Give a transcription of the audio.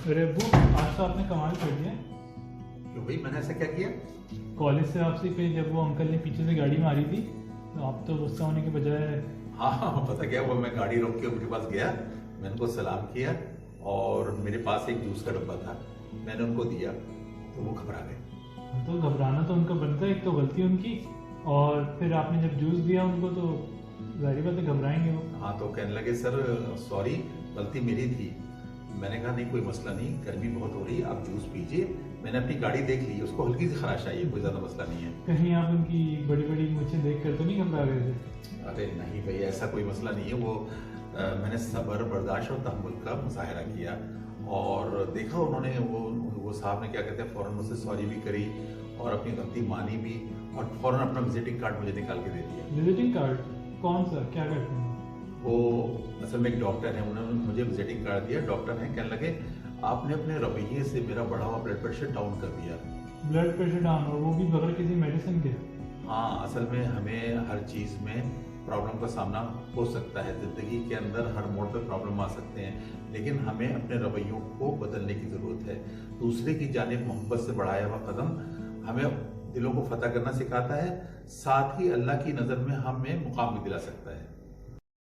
अरे अब्बू, आज तो आपने कमाल कर दिया। क्यों भाई, मैंने ऐसा क्या किया? कॉलेज से आपसे फिर जब वो अंकल ने पीछे से गाड़ी मारी थी तो आप तो गुस्सा होने के बजाय। हाँ, पता क्या, वो मैं गाड़ी रोक के उनके पास गया, मैंने उनको सलाम किया और मेरे पास एक जूस का डब्बा था, मैंने उनको दिया तो वो घबरा गए। तो घबराना तो उनका बनता है, एक तो गलती उनकी, और फिर आपने जब जूस दिया उनको तो जाहिर बात है घबराएंगे वो। हाँ, तो कहने लगे सर सॉरी, गलती मेरी थी। मैंने कहा नहीं, कोई मसला नहीं, गर्मी बहुत हो रही है, आप जूस पीजिए। मैंने अपनी गाड़ी देख ली, उसको हल्की सी खराश आई है, कोई ज़्यादा मसला नहीं है। कहीं आप उनकी बड़ी बड़ी मुझे देख कर तो नहीं घबरा गए थे? अरे नहीं भाई, ऐसा कोई मसला नहीं है। वो मैंने सब्र, बर्दाश्त और तहम्मुल का मुजाहरा किया और देखा उन्होंने, वो साहब ने क्या कहते हैं, फ़ौरन मुझसे सॉरी भी करी और अपनी गलती मानी भी और फ़ौरन अपना विजिटिंग कार्ड मुझे निकाल के दे दिया। Visiting card? कौन सा, क्या करते हैं? वो असल में एक डॉक्टर है, उन्होंने मुझे विजिटिंग कार्ड दिया। डॉक्टर हैं, कहने लगे आपने अपने रवैये से मेरा बढ़ा हुआ ब्लड प्रेशर डाउन कर दिया। ब्लड प्रेशर डाउन, और वो भी बगैर किसी मेडिसिन के? हाँ, असल में हमें हर चीज़ में प्रॉब्लम का सामना हो सकता है, ज़िंदगी के अंदर हर मोड़ पे प्रॉब्लम आ सकते हैं, लेकिन हमें अपने रवैयों को बदलने की ज़रूरत है। दूसरे की जानिब मोहब्बत से बढ़ाया हुआ कदम हमें दिलों को फतह करना सिखाता है, साथ ही अल्लाह की नज़र में हमें मुकाम भी दिला सकता है।